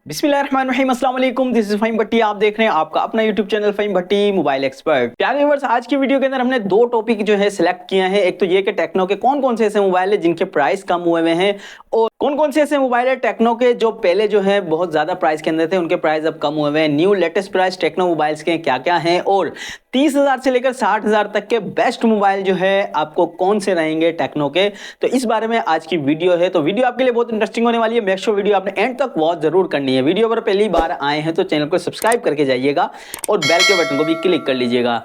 बिस्मिल्लाहिर्रहमानिर्रहीम, अस्सलाम वालेकुम। दिस इज फ़हीम भट्टी। आप देख रहे हैं आपका अपना यूट्यूब चैनल फ़हीम भट्टी मोबाइल एक्सपर्ट। प्यारे व्यूअर्स, आज की वीडियो के अंदर हमने दो टॉपिक जो है सिलेक्ट किए हैं। एक तो ये कि टेक्नो के कौन कौन से ऐसे मोबाइल है जिनके प्राइस कम हुए हुए हैं, और कौन कौन से ऐसे मोबाइल है टेक्नो के जो पहले जो है बहुत ज्यादा प्राइस के अंदर थे, उनके प्राइस अब कम हुए हुए हैं। New latest price Tecno mobiles के क्या क्या हैं, और 30,000 से लेकर 60,000 तक के बेस्ट मोबाइल जो है आपको कौन से रहेंगे टेक्नो के, तो इस बारे में आज की वीडियो है। तो वीडियो आपके लिए बहुत इंटरेस्टिंग होने वाली है। मेक श्योर वीडियो आपने एंड तक वॉच जरूर करनी है। वीडियो पर पहली बार आए हैं तो चैनल को सब्सक्राइब करके जाइएगा और बेल के बटन को भी क्लिक कर लीजिएगा।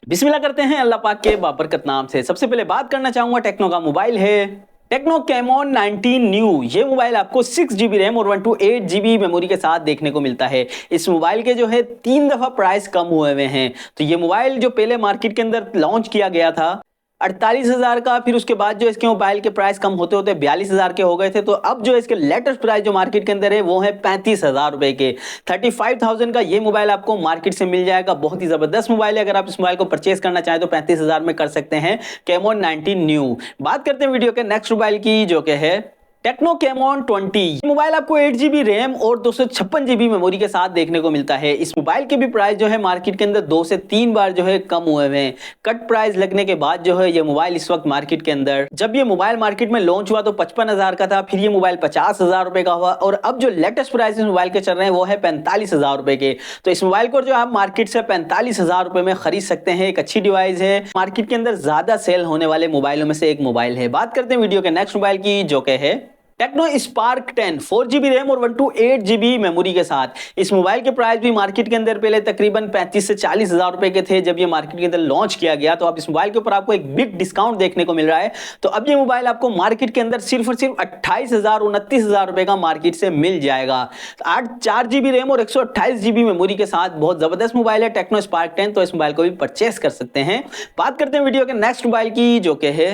बिस्मिल्लाह करते हैं अल्लाह पाक के बाबरकत नाम से। सबसे पहले बात करना चाहूंगा टेक्नो का मोबाइल है टेक्नो कैमॉन 19 न्यू। ये मोबाइल आपको 6GB रैम और 128GB मेमोरी के साथ देखने को मिलता है। इस मोबाइल के जो है 3 दफा प्राइस कम हुए हुए हैं। तो ये मोबाइल जो पहले मार्केट के अंदर लॉन्च किया गया था 48,000 का, फिर उसके बाद जो इसके मोबाइल के प्राइस कम होते होते 42,000 के हो गए थे। तो अब जो इसके लेटेस्ट प्राइस जो मार्केट के अंदर है वो है 35,000 रुपए के। 35,000 का ये मोबाइल आपको मार्केट से मिल जाएगा। बहुत ही जबरदस्त मोबाइल है। अगर आप इस मोबाइल को परचेज करना चाहें तो 35,000 में कर सकते हैं। Camon 19 new. बात करते हैं वीडियो के नेक्स्ट मोबाइल की, जो कि है टेक्नो कैमॉन 20। मोबाइल आपको 8GB रैम और 256GB मेमोरी के साथ देखने को मिलता है। इस मोबाइल के भी प्राइस जो है मार्केट के अंदर 2 से 3 बार जो है कम हुए हैं। कट प्राइस लगने के बाद जो है ये मोबाइल इस वक्त मार्केट के अंदर, जब ये मोबाइल मार्केट में लॉन्च हुआ तो 55,000 का था, फिर ये मोबाइल 50,000 रुपए का हुआ, और अब जो लेटेस्ट प्राइस इस मोबाइल के चल रहे हैं वो है 45,000 रुपए के। तो इस मोबाइल को जो आप मार्केट से 45,000 रुपए में खरीद सकते हैं। एक अच्छी डिवाइस है, मार्केट के अंदर ज्यादा सेल होने वाले मोबाइलों में से एक मोबाइल है। बात करते हैं वीडियो के नेक्स्ट मोबाइल की, जो कि है टेक्नो स्पार्क 10 4GB रैम और 128GB मेमोरी के साथ। इस मोबाइल के प्राइस भी मार्केट के अंदर पहले तकरीबन 35 से 40,000 रुपए के थे जब ये मार्केट के अंदर लॉन्च किया गया। तो अब इस मोबाइल के ऊपर आपको एक बिग डिस्काउंट देखने को मिल रहा है। तो अब ये मोबाइल आपको मार्केट के अंदर सिर्फ और सिर्फ 28,000 29,000 रुपए का मार्केट से मिल जाएगा। 4GB रैम और 128GB मेमोरी के साथ बहुत जबरदस्त मोबाइल है टेक्नो स्पार्क 10। तो इस मोबाइल को भी परचेस कर सकते हैं। बात करते हैं वीडियो के नेक्स्ट मोबाइल की, जो कि है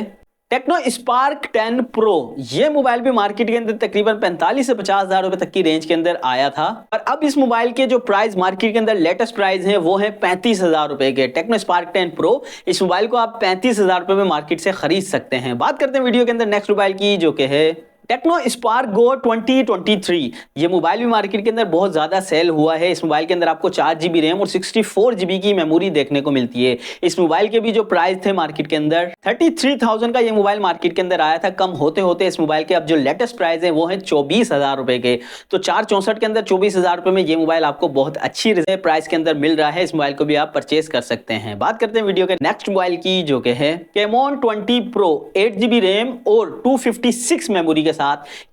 टेक्नो स्पार्क 10 प्रो। ये मोबाइल भी मार्केट के अंदर तकरीबन 45 से 50,000 रुपए तक की रेंज के अंदर आया था, और अब इस मोबाइल के जो प्राइस मार्केट के अंदर लेटेस्ट प्राइस है वो है 35,000 रुपए के। टेक्नो स्पार्क 10 प्रो, इस मोबाइल को आप 35,000 रुपए में मार्केट से खरीद सकते हैं। बात करते हैं वीडियो के अंदर नेक्स्ट मोबाइल की, जो कि है टेक्नो स्पार्क गो 2023। ये मोबाइल भी मार्केट के अंदर बहुत ज्यादा सेल हुआ है। इस मोबाइल के अंदर आपको 4GB रैम और 64GB की मेमोरी देखने को मिलती है। इस मोबाइल के भी जो प्राइस थे मार्केट के अंदर 33,000 का ये मोबाइल मार्केट के अंदर आया था। कम होते होते इस मोबाइल के अब जो लेटेस्ट प्राइस है वो है 24,000 रुपए के। तो 464 के अंदर 24,000 रुपए में ये मोबाइल आपको बहुत अच्छी प्राइस के अंदर मिल रहा है। इस मोबाइल को भी आप परचेज कर सकते हैं। बात करते हैं वीडियो के नेक्स्ट मोबाइल की, जो कि है कैमॉन 20 प्रो 8GB रैम और 256 मेमोरी के साथ।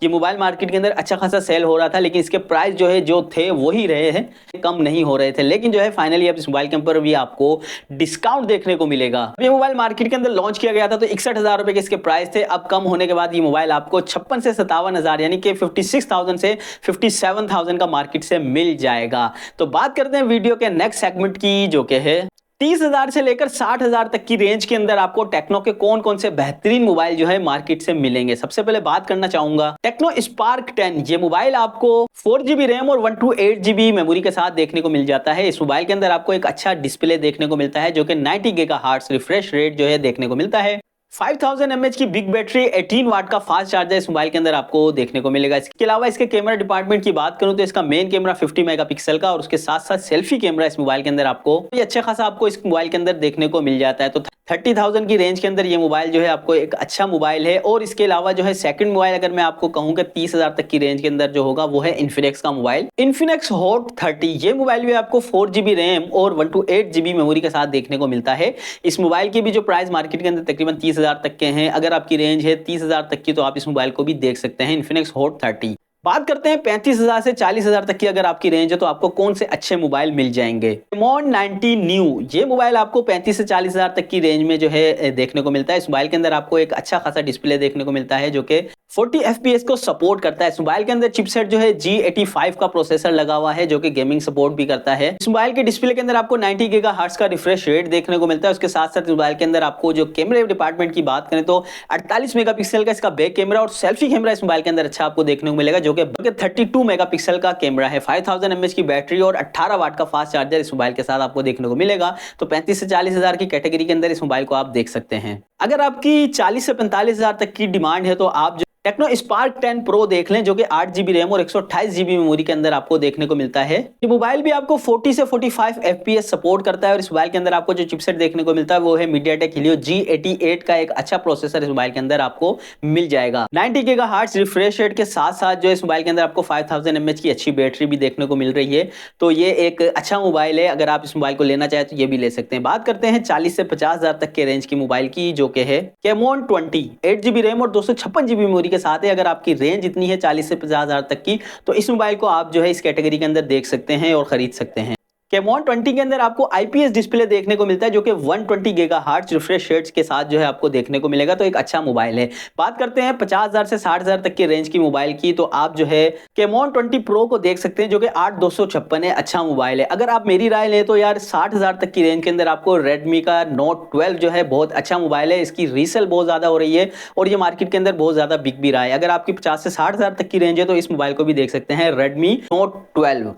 ये मोबाइल मार्केट के अंदर अच्छा खासा सेल हो रहा था, लेकिन इसके प्राइस जो है जो थे वही रहे हैं, कम नहीं हो रहे थे। लेकिन जो है फाइनली अब इस मोबाइल के ऊपर भी आपको डिस्काउंट देखने को मिलेगा। ये मोबाइल मार्केट के अंदर लॉन्च किया गया था तो 61,000 रुपए के इसके प्राइस थे। अब कम होने के बाद ये मोबाइल आपको 56 से 57,000 यानी कि 56,000 से 57,000 का मार्केट से मिल जाएगा। तो बात करते हैं वीडियो के नेक्स्ट सेगमेंट की, जो कि है 30,000 से लेकर 60,000 तक की रेंज के अंदर आपको टेक्नो के कौन कौन से बेहतरीन मोबाइल जो है मार्केट से मिलेंगे। सबसे पहले बात करना चाहूंगा टेक्नो स्पार्क 10। ये मोबाइल आपको 4GB रैम और 128GB मेमोरी के साथ देखने को मिल जाता है। इस मोबाइल के अंदर आपको एक अच्छा डिस्प्ले देखने को मिलता है, जो कि 90 GHz रिफ्रेश रेट जो है देखने को मिलता है। 5000 mAh की बिग बैटरी, 18 वाट का फास्ट चार्जर इस मोबाइल के अंदर आपको देखने को मिलेगा। इसके अलावा इसके कैमरा डिपार्टमेंट की बात करूं तो इसका मेन कैमरा 50 मेगापिक्सल का, और उसके साथ साथ सेल्फी कैमरा इस मोबाइल के अंदर आपको ये अच्छा खासा आपको इस मोबाइल के अंदर देखने को मिल जाता है। तो 30,000 की रेंज के अंदर ये मोबाइल जो है आपको एक अच्छा मोबाइल है। और इसके अलावा जो है सेकंड मोबाइल अगर मैं आपको कहूँ कि 30,000 तक की रेंज के अंदर जो होगा वो है इन्फिनिक्स का मोबाइल इन्फिनिक्स हॉट 30। ये मोबाइल भी आपको 4GB रैम और 128GB मेमोरी के साथ देखने को मिलता है। इस मोबाइल की भी जो प्राइस मार्केट के अंदर तकरीबन 30,000 तक के हैं। अगर आपकी रेंज है 30,000 तक की तो आप इस मोबाइल को भी देख सकते हैं, इन्फिनिक्स हॉट 30। बात करते हैं 35,000 से 40,000 तक की अगर आपकी रेंज है तो आपको कौन से अच्छे मोबाइल मिल जाएंगे। Camon 19 new. ये मोबाइल आपको 35 से 40,000 तक की रेंज में जो है देखने को मिलता है। इस मोबाइल के अंदर आपको एक अच्छा खासा डिस्प्ले देखने को मिलता है, जो कि 40 FPS को सपोर्ट करता है। इस मोबाइल के अंदर चिपसेट जो है G85 का प्रोसेसर लगा हुआ है, जो कि गेमिंग सपोर्ट भी करता है। इस मोबाइल के डिस्प्ले के अंदर आपको 90 GHz का रिफ्रेश रेट देखने को मिलता है। उसके साथ साथ मोबाइल के अंदर आपको जो कैमरे डिपार्टमेंट की बात करें तो 48 मेगापिक्सल का इसका बैक कैमरा और सेल्फी कैमरा इस मोबाइल के अंदर अच्छा आपको देखने को मिलेगा, जो कि 32 मेगापिक्सल का कैमरा है। 5000 mAh की बैटरी और 18 वाट का फास्ट चार्जर इस मोबाइल के साथ आपको देखने को मिलेगा। तो 35 से 40,000 की कैटेगरी के अंदर इस मोबाइल को आप देख सकते हैं। अगर आपकी 40 से 45,000 तक की डिमांड है तो आप टेक्नो स्पार्क 10 प्रो देख लें, जो कि 8 GB रैम और 128 GB मेमोरी के अंदर आपको देखने को मिलता है। ये मोबाइल भी आपको 40 से 45 FPS सपोर्ट करता है और इस मोबाइल के अंदर आपको जो चिपसेट देखने को मिलता है वो है MediaTek Helio G88 का एक अच्छा प्रोसेसर इस मोबाइल के अंदर आपको मिल जाएगा। 90 GHz रिफ्रेश रेट के साथ साथ जो इस मोबाइल के अंदर आपको 5000 mAh की अच्छी बैटरी भी देखने को मिल रही है। तो ये एक अच्छा मोबाइल है, अगर आप इस मोबाइल को लेना चाहे तो ये भी ले सकते हैं। बात करते हैं 40 से 50,000 तक के रेंज की मोबाइल की, जो कि है Camon 20 8 GB रैम और 256 GB मेमोरी के साथ है। अगर आपकी रेंज इतनी है 40 से 50,000 तक की, तो इस मोबाइल को आप जो है इस कैटेगरी के अंदर देख सकते हैं और खरीद सकते हैं। Camon 20 के अंदर आपको IPS डिस्प्ले देखने को मिलता है, जो कि 120 GHz रिफ्रेश रेट्स के साथ जो है आपको देखने को मिलेगा। तो एक अच्छा मोबाइल है। बात करते हैं 50,000 से 60,000 तक के रेंज की मोबाइल की, तो आप जो है Camon 20 Pro को देख सकते हैं, जो कि 8256 है। अच्छा मोबाइल है। अगर आप मेरी राय लें तो यार 60,000 तक की रेंज के अंदर आपको Redmi का Note 12 जो है बहुत अच्छा मोबाइल है। इसकी रीसेल बहुत ज्यादा हो रही है और ये मार्केट के अंदर बहुत ज्यादा बिक भी रहा है। अगर आपकी 50 से 60,000 तक की रेंज है तो इस मोबाइल को भी देख सकते हैं, Redmi Note 12।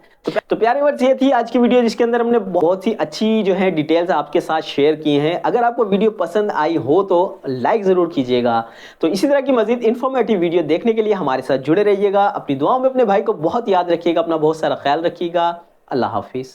तो प्यारे व्यूअर्स, ये थी आज की वीडियो, जिसके अंदर हमने बहुत ही अच्छी जो है डिटेल्स आपके साथ शेयर की हैं। अगर आपको वीडियो पसंद आई हो तो लाइक जरूर कीजिएगा। तो इसी तरह की मजीद इंफॉर्मेटिव वीडियो देखने के लिए हमारे साथ जुड़े रहिएगा। अपनी दुआओं में अपने भाई को बहुत याद रखिएगा, अपना बहुत सारा ख्याल रखिएगा। अल्लाह हाफिज।